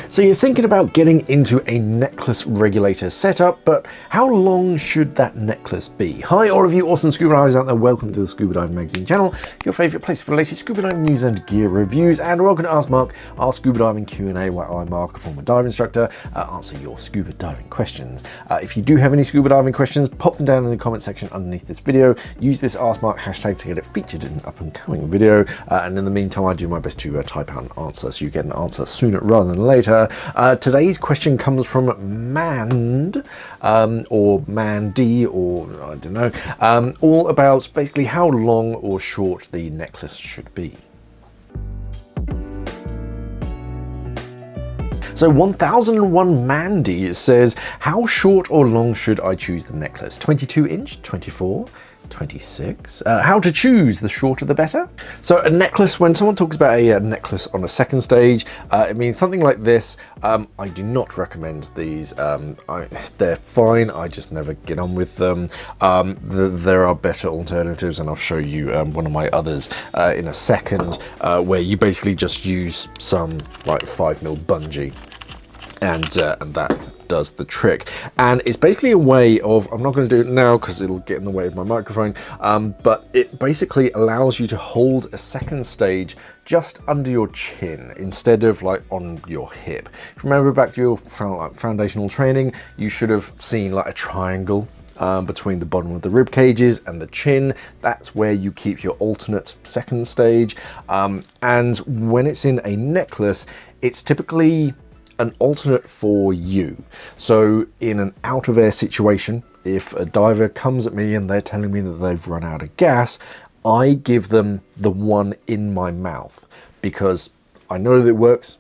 So you're thinking about getting into a necklace regulator setup, but how long should that necklace be? Hi all of you awesome scuba divers out there, welcome to the Scuba Diver Magazine channel, your favourite place for the latest scuba diving news and gear reviews, and welcome to Ask Mark, our scuba diving Q&A, where I, Mark, a former dive instructor, answer your scuba diving questions. If you do have any scuba diving questions, pop them down in the comment section underneath this video. Use this Ask Mark hashtag to get it featured in an up and coming video, and in the meantime I do my best to type out an answer so you get an answer sooner rather than later. Today's question comes from Mand, or Mandy, or I don't know, all about basically how long or short the necklace should be. So 1001 Mandy says, how short or long should I choose the necklace? 22 inch, 24? 26. How to choose, the shorter the better. So a necklace, when someone talks about a necklace on a second stage, it means something like this. I do not recommend these. They're fine, I just never get on with them. There are better alternatives, and I'll show you one of my others in a second, where you basically just use some like 5mm bungee, and that does the trick. And it's basically a way of, I'm not going to do it now because it'll get in the way of my microphone, but it basically allows you to hold a second stage just under your chin instead of like on your hip. If you remember back to your foundational training, you should have seen like a triangle between the bottom of the rib cages and the chin. That's where you keep your alternate second stage, and when it's in a necklace, it's typically an alternate for you. So in an out of air situation, if a diver comes at me and they're telling me that they've run out of gas, I give them the one in my mouth because I know that it works,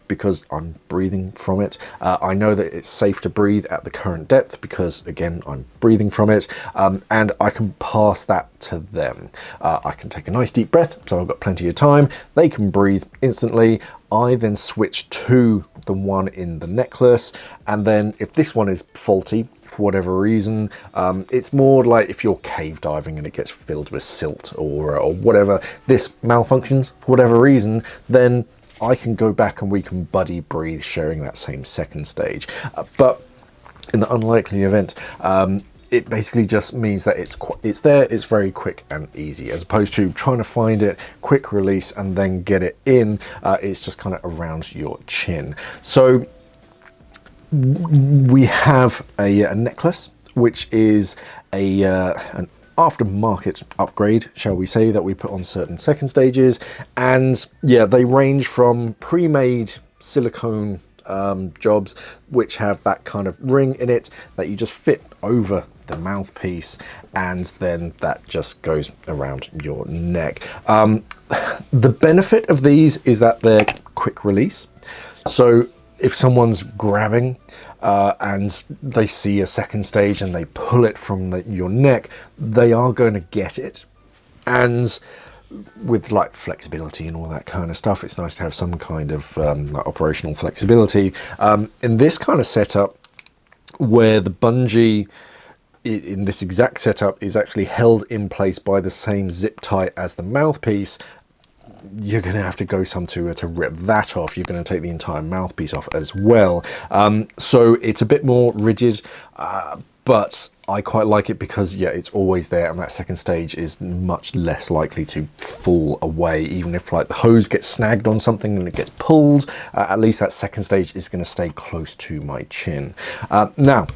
because I'm breathing from it. I know that it's safe to breathe at the current depth because, again, I'm breathing from it, and I can pass that to them. I can take a nice deep breath, so I've got plenty of time. They can breathe instantly. I then switch to the one in the necklace, and then if this one is faulty for whatever reason, it's more like if you're cave diving and it gets filled with silt or whatever, this malfunctions for whatever reason, then I can go back and we can buddy breathe, sharing that same second stage. But in the unlikely event, it basically just means that it's there, it's very quick and easy, as opposed to trying to find it, quick release, and then get it in. It's just kind of around your chin. So we have a necklace, which is an aftermarket upgrade, shall we say, that we put on certain second stages, and yeah, they range from pre-made silicone jobs which have that kind of ring in it that you just fit over the mouthpiece, and then that just goes around your neck. The benefit of these is that they're quick release, so if someone's grabbing and they see a second stage and they pull it from your neck, they are going to get it. And with like flexibility and all that kind of stuff, it's nice to have some kind of like operational flexibility. In this kind of setup, where the bungee in this exact setup is actually held in place by the same zip tie as the mouthpiece, you're going to have to go some to rip that off. You're going to take the entire mouthpiece off as well. So it's a bit more rigid, but I quite like it because, yeah, it's always there, and that second stage is much less likely to fall away. Even if like the hose gets snagged on something and it gets pulled, at least that second stage is going to stay close to my chin. Now,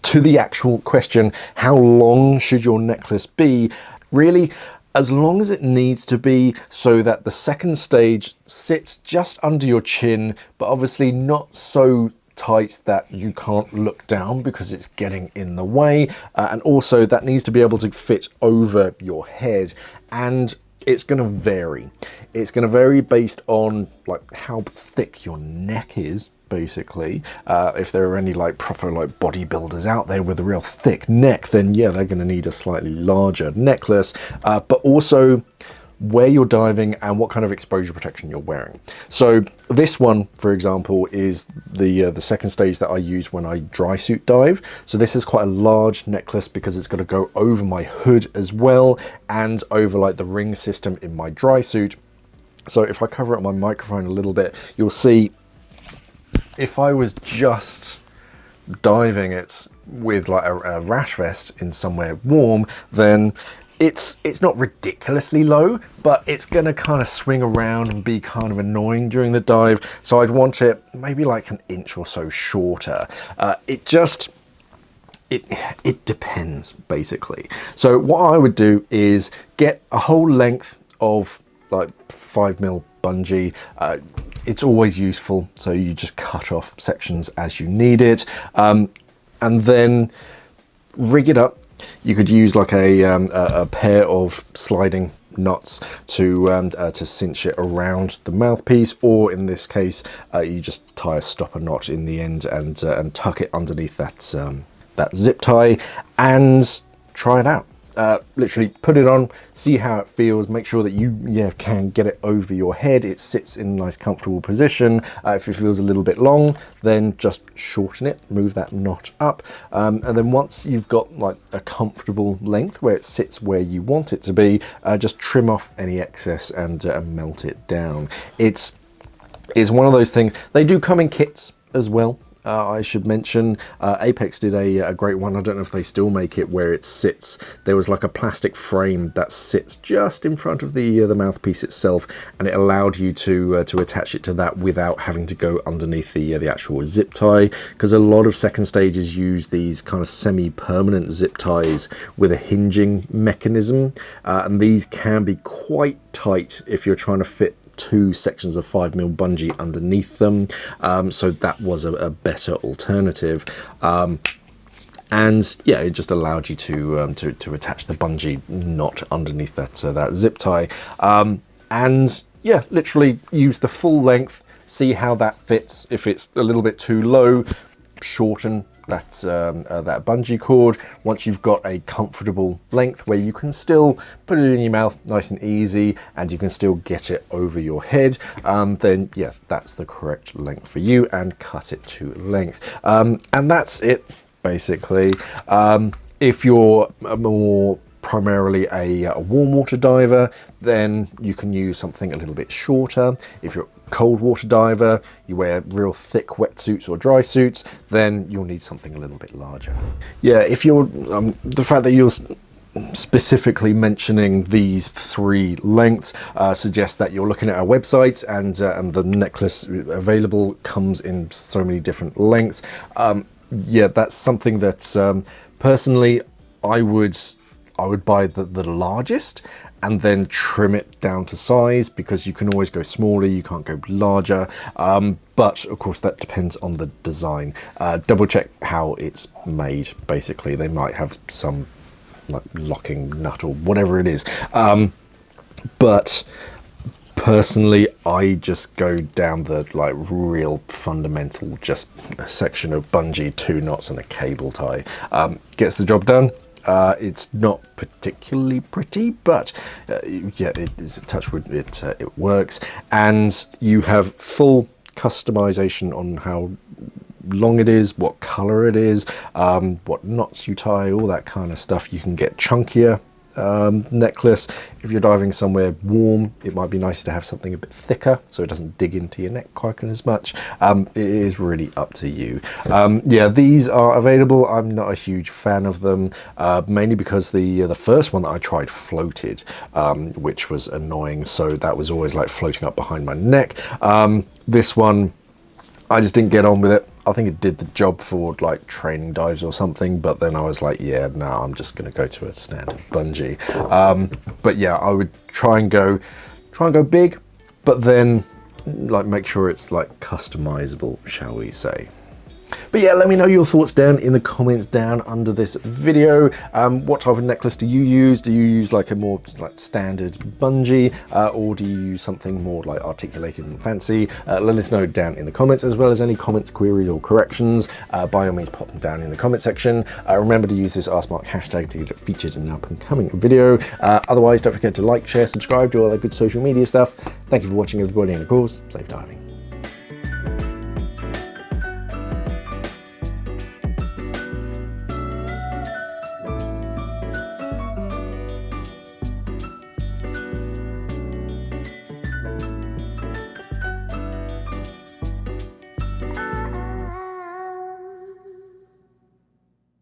to the actual question, how long should your necklace be? Really, as long as it needs to be, so that the second stage sits just under your chin, but obviously not so tight that you can't look down because it's getting in the way, and also that needs to be able to fit over your head. And it's going to vary. It's going to vary based on like how thick your neck is, basically. If there are any like proper like bodybuilders out there with a real thick neck, then yeah, they're going to need a slightly larger necklace, but also where you're diving and what kind of exposure protection you're wearing. So this one, for example, is the second stage that I use when I dry suit dive. So this is quite a large necklace because it's got to go over my hood as well and over like the ring system in my dry suit. So if I cover up my microphone a little bit, you'll see if I was just diving it with like a rash vest in somewhere warm, then it's not ridiculously low, but it's going to kind of swing around and be kind of annoying during the dive. So I'd want it maybe like an inch or so shorter. It depends, basically. So what I would do is get a whole length of like 5mm bungee. It's always useful, so you just cut off sections as you need it, and then rig it up. You could use like a pair of sliding nuts to cinch it around the mouthpiece, or in this case, you just tie a stopper knot in the end and tuck it underneath that zip tie and try it out. Literally put it on, see how it feels, make sure that you can get it over your head, it sits in a nice comfortable position. If it feels a little bit long, then just shorten it, move that knot up, and then once you've got like a comfortable length where it sits where you want it to be, just trim off any excess and melt it down. It's one of those things. They do come in kits as well. I should mention, Apex did a great one. I don't know if they still make it, where it sits. There was like a plastic frame that sits just in front of the mouthpiece itself, and it allowed you to attach it to that without having to go underneath the actual zip tie. Because a lot of second stages use these kind of semi-permanent zip ties with a hinging mechanism, and these can be quite tight if you're trying to fit 2 sections of 5mm bungee underneath them, so that was a better alternative, and yeah, it just allowed you to attach the bungee knot underneath that zip tie, and yeah, literally use the full length, see how that fits. If it's a little bit too low, shorten that bungee cord. Once you've got a comfortable length where you can still put it in your mouth nice and easy and you can still get it over your head, then yeah, that's the correct length for you, and cut it to length, and that's it basically. If you're more primarily a warm water diver, then you can use something a little bit shorter. If you're a cold water diver, you wear real thick wetsuits or dry suits, then you'll need something a little bit larger. Yeah, if you're the fact that you're specifically mentioning these 3 lengths suggests that you're looking at our website, and the necklace available comes in so many different lengths. Yeah, that's something that personally I would buy the largest and then trim it down to size, because you can always go smaller, you can't go larger, but of course that depends on the design. Double check how it's made, basically. They might have some like locking nut or whatever it is, but personally I just go down the like real fundamental, just a section of bungee, 2 knots and a cable tie. Gets the job done. It's not particularly pretty, but yeah, touch wood, it works, and you have full customization on how long it is, what color it is, what knots you tie, all that kind of stuff. You can get chunkier necklace. If you're diving somewhere warm, it might be nicer to have something a bit thicker so it doesn't dig into your neck quite as much. It is really up to you. Yeah, these are available. I'm not a huge fan of them, mainly because the first one that I tried floated, which was annoying, so that was always like floating up behind my neck. This one, I just didn't get on with it. I think it did the job for like training dives or something, but then I was like, yeah, no, I'm just going to go to a standard bungee. But yeah, I would try and go big, but then like make sure it's like customizable, shall we say. But yeah, let me know your thoughts down in the comments down under this video. What type of necklace do you use? Do you use like a more like standard bungee, or do you use something more like articulated and fancy? Let us know down in the comments, as well as any comments, queries or corrections. By all means, pop them down in the comment section. Remember to use this @SmartHashtag hashtag to get featured in an up and coming video. Otherwise, don't forget to like, share, subscribe, do all that good social media stuff. Thank you for watching, everybody, and of course, safe diving.